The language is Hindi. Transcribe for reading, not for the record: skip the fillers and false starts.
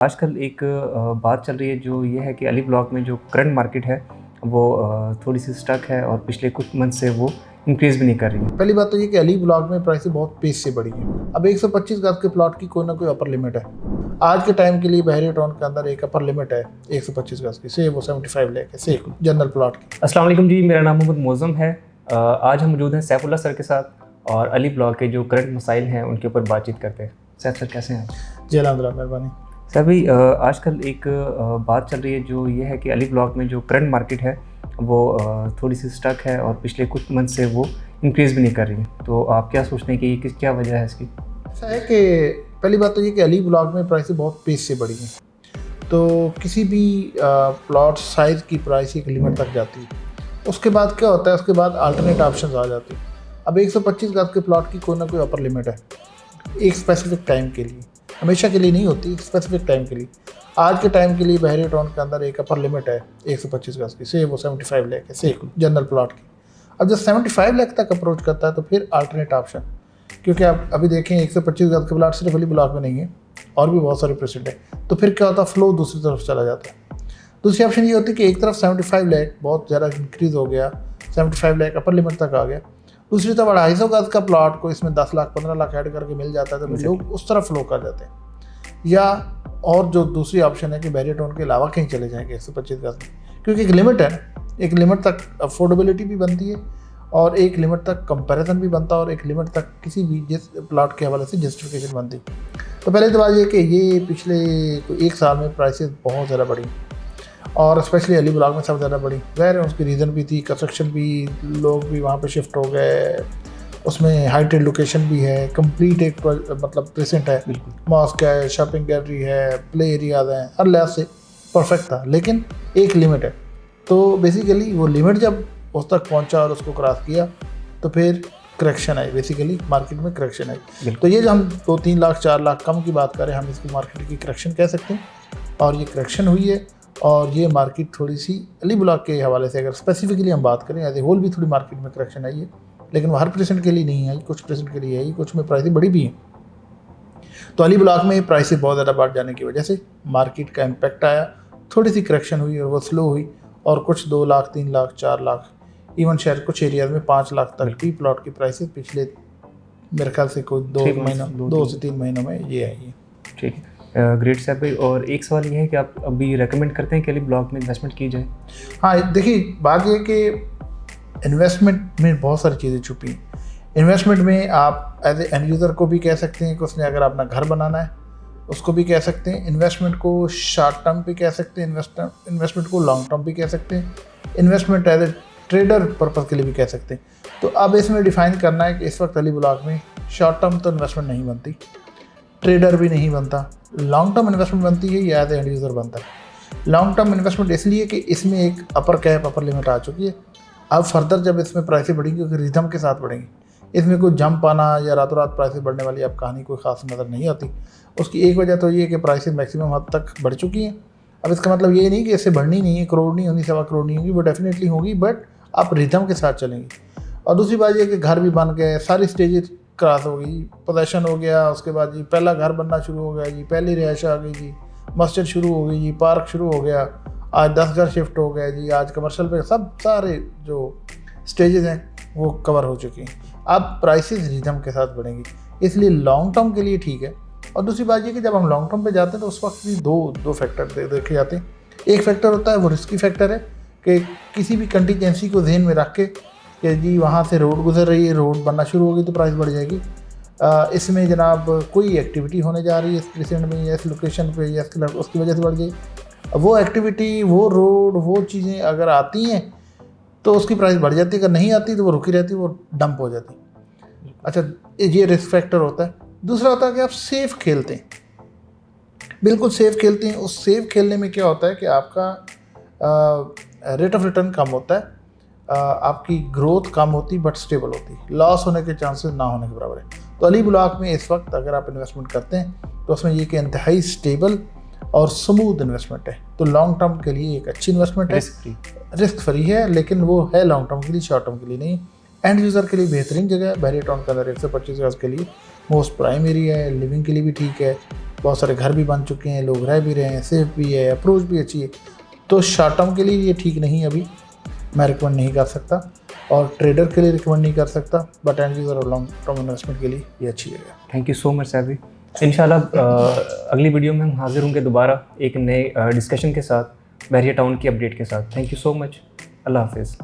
आजकल एक बात चल रही है जो ये है कि अली ब्लॉक में जो करंट मार्केट है वो थोड़ी-सी स्टक है और पिछले कुछ मंथ से वो इंक्रीज़ भी नहीं कर रही है। पहली बात तो ये कि अली ब्लॉक में प्राइसेस बहुत तेज़ से बढ़ी हैं। अब 125 गज के प्लॉट की कोई ना कोई अपर लिमिट है। आज के टाइम के लिए बहरी टाउन के अंदर एक अपर लिमिट है 125 गज की, से वो 75 लाख है, से जनरल प्लॉट की। अस्सलाम वालेकुम जी, मेरा नाम मोहम्मद मौज़म है। आज हम मौजूद हैं सैफुल्लाह सर के साथ और अली ब्लॉक के जो करंट मसाइल हैं उनके ऊपर बातचीत करते हैं। सैफ सर कैसे हैं आप? जी अलहमदुलिल्लाह, मेहरबानी। सर भाई आजकल एक बात चल रही है जो ये है कि अली ब्लॉक में जो करंट मार्केट है वो थोड़ी-सी स्टक है और पिछले कुछ मंथ से वो इंक्रीज़ भी नहीं कर रही है। तो आप क्या सोचते हैं कि ये क्या वजह है इसकी? ऐसा है कि पहली बात तो ये कि अली ब्लॉक में प्राइसेस बहुत तेज़ से बढ़ी हैं। तो किसी भी प्लॉट साइज़ की प्राइस एक लिमिट तक जाती है। उसके बाद क्या होता है, उसके बाद अल्टरनेट ऑप्शंस आ जाते हैं। अब 125 गज के प्लॉट की कोई ना कोई अपर लिमिट है एक स्पेसिफिक टाइम के लिए, हमेशा के लिए नहीं होती, एक स्पेसिफिक टाइम के लिए। आज के टाइम के लिए बहरी टाउन के अंदर एक अपर लिमिट है 125 गज की, से वो 75 लाख है, से जनरल प्लॉट की। अब जब 75 लाख तक अप्रोच करता है तो फिर अल्टरनेट ऑप्शन, क्योंकि आप अभी देखें 125 गज के प्लॉट सिर्फ अली ब्लॉक में नहीं है, और भी बहुत सारे प्रेसिडेंट है। तो फिर क्या होता है, फ्लो दूसरी तरफ चला जाता है। दूसरी ऑप्शन ये होती है कि एक तरफ 75 लाख बहुत ज़्यादा इंक्रीज़ हो गया, 75 लाख अपर लिमिट तक आ गया। दूसरी तरफ 250 गज का प्लॉट को इसमें 10 लाख 15 लाख ऐड करके मिल जाता है, तो लोग उस तरफ फ्लो कर जाते हैं। या और जो दूसरी ऑप्शन है कि बैरियर टाउन के अलावा कहीं चले जाएंगे 125 गज में, क्योंकि एक लिमिट है ना, एक लिमिट तक अफोर्डेबिलिटी भी बनती है और एक लिमिट तक कंपैरिजन भी बनता है और एक लिमिट तक किसी भी जिस प्लॉट के हवाले से जस्टिफिकेशन बनती है। तो पहले तो बात ये कि ये पिछले एक साल में प्राइसेस बहुत ज़्यादा बढ़ी और स्पेशली अली ब्लॉक में सबसे ज़्यादा बढ़ी। ज़ाहिर है उसकी रीज़न भी थी, कंस्ट्रक्शन भी, लोग भी वहाँ पे शिफ्ट हो गए, उसमें हाइटेड लोकेशन भी है, कंप्लीट एक मतलब प्रेजेंट है, मॉस्क है, शॉपिंग गैलरी है, प्ले एरियाज हैं, हर लिहाज से परफेक्ट था, लेकिन एक लिमिट है। तो बेसिकली वो लिमिट जब उस तक पहुंचा और उसको क्रॉस किया तो फिर करेक्शन आई, बेसिकली मार्केट में करेक्शन आई। तो ये जो हम 2-3 लाख 4 लाख कम की बात करें, हम इसको मार्केट की करेक्शन कह सकते हैं, और ये करेक्शन हुई है। और ये मार्केट थोड़ी सी अली ब्लॉक के हवाले से अगर स्पेसिफिकली हम बात करें, एज ए होल भी थोड़ी मार्केट में करेक्शन आई है, लेकिन वो हर परसेंट के लिए नहीं आई, कुछ परसेंट के लिए आई, कुछ में प्राइसें बढ़ी भी हैं। तो अली ब्लॉक में प्राइसें बहुत ज़्यादा बढ़ जाने की वजह से मार्केट का इम्पैक्ट आया, थोड़ी सी करेक्शन हुई और वो स्लो हुई, और कुछ 2 लाख 3 लाख 4 लाख, इवन शायद कुछ एरियाज में 5 लाख तक भी प्लॉट की प्राइसेस पिछले मेरे ख्याल से कोई 2 से 3 महीनों में ये आई है। ठीक है, ग्रेट सैफ भाई। और एक सवाल ये है कि आप अभी रेकमेंड करते हैं कि अली ब्लॉक में इन्वेस्टमेंट की जाए? हाँ, देखिए बात ये कि इन्वेस्टमेंट में बहुत सारी चीज़ें छुपी हैं। इन्वेस्टमेंट में आप एज ए एंड यूज़र को भी कह सकते हैं कि उसने अगर अपना घर बनाना है उसको भी कह सकते हैं, इन्वेस्टमेंट को शॉर्ट टर्म भी कह सकते हैं, इन्वेस्टमेंट को लॉन्ग टर्म भी कह सकते हैं, investment as a trader purpose के लिए भी कह सकते हैं। तो अब इसमें डिफ़ाइन करना है कि इस वक्त अली ब्लॉक में शॉर्ट टर्म तो इन्वेस्टमेंट नहीं बनती, ट्रेडर भी नहीं बनता, लॉन्ग टर्म इन्वेस्टमेंट बनती है या एज ए एंड यूज़र बनता है। लॉन्ग टर्म इन्वेस्टमेंट इसलिए कि इसमें एक अपर कैप अपर लिमिट आ चुकी है। अब फर्दर जब इसमें प्राइसें बढ़ेंगी क्योंकि रिदम के साथ बढ़ेंगी, इसमें कोई जंप आना या रातों रात प्राइसें बढ़ने वाली अब कहानी कोई ख़ास नज़र नहीं आती। उसकी एक वजह तो ये है कि प्राइसें मैक्सिमम हद तक बढ़ चुकी हैं। अब इसका मतलब ये नहीं कि इससे बढ़नी नहीं है, करोड़ नहीं होनी, 1.25 करोड़ नहीं होगी, वो डेफिनेटली होगी, बट आप रिदम के साथ चलेंगी। और दूसरी बात ये कि घर भी बन गए, सारी स्टेजेस क्रॉस हो गई, पोजेशन हो गया, उसके बाद जी पहला घर बनना शुरू हो गया जी, पहली रिहाइश आ गई जी, मस्जिद शुरू हो गई जी, पार्क शुरू हो गया, आज 10 घर शिफ्ट हो गए जी, आज कमर्शियल पे सब सारे जो स्टेजेस हैं वो कवर हो चुकी हैं। अब प्राइसेस रिदम के साथ बढ़ेंगी, इसलिए लॉन्ग टर्म के लिए ठीक है। और दूसरी बात ये कि जब हम लॉन्ग टर्म पे जाते हैं तो उस वक्त भी दो फैक्टर देखे जाते हैं। एक फैक्टर होता है वो रिस्की फैक्टर है कि किसी भी कंटीजेंसी को ध्यान में रख के कि जी वहाँ से रोड गुजर रही है, रोड बनना शुरू होगी तो प्राइस बढ़ जाएगी, इसमें जनाब कोई एक्टिविटी होने जा रही है इस प्रेजेंट में या इस लोकेशन पे या उसकी वजह से बढ़ जाएगी। वो एक्टिविटी, वो रोड, वो चीज़ें अगर आती हैं तो उसकी प्राइस बढ़ जाती है, अगर नहीं आती तो वो रुकी रहती है, वो डंप हो जाती है। अच्छा, ये रिस्क फैक्टर होता है। दूसरा होता है कि आप सेफ़ खेलते हैं, बिल्कुल सेफ़ खेलते हैं। उस सेफ़ खेलने में क्या होता है कि आपका रेट ऑफ रिटर्न कम होता है, आपकी ग्रोथ कम होती बट स्टेबल होती, लॉस होने के चांसेस ना होने के बराबर है। तो अली ब्लॉक में इस वक्त अगर आप इन्वेस्टमेंट करते हैं तो उसमें ये कि इंतहाई स्टेबल और स्मूथ इन्वेस्टमेंट है। तो लॉन्ग टर्म के लिए एक अच्छी इन्वेस्टमेंट है, रिस्क फ्री है, लेकिन वो है लॉन्ग टर्म के लिए, शॉर्ट टर्म के लिए नहीं। एंड यूज़र के लिए बेहतरीन जगह है। बैरियर टाउन के अंदर 125 गज के लिए मोस्ट प्राइम एरिया है, लिविंग के लिए भी ठीक है, बहुत सारे घर भी बन चुके हैं, लोग रह भी रहे हैं, सेफ भी है, अप्रोच भी अच्छी है। तो शॉर्ट टर्म के लिए ये ठीक नहीं, अभी मैं रिकमेंड नहीं कर सकता, और ट्रेडर के लिए रिकमेंड नहीं कर सकता, बट एंड यूज़र और लॉन्ग टर्म इन्वेस्टमेंट के लिए ये अच्छी जगह है। Thank you so much Saifi. इंशाल्लाह अगली वीडियो में हम हाजिर होंगे दोबारा एक नए डिस्कशन के साथ, बहरिया टाउन की अपडेट के साथ। Thank you so much. अल्लाह हाफिज़।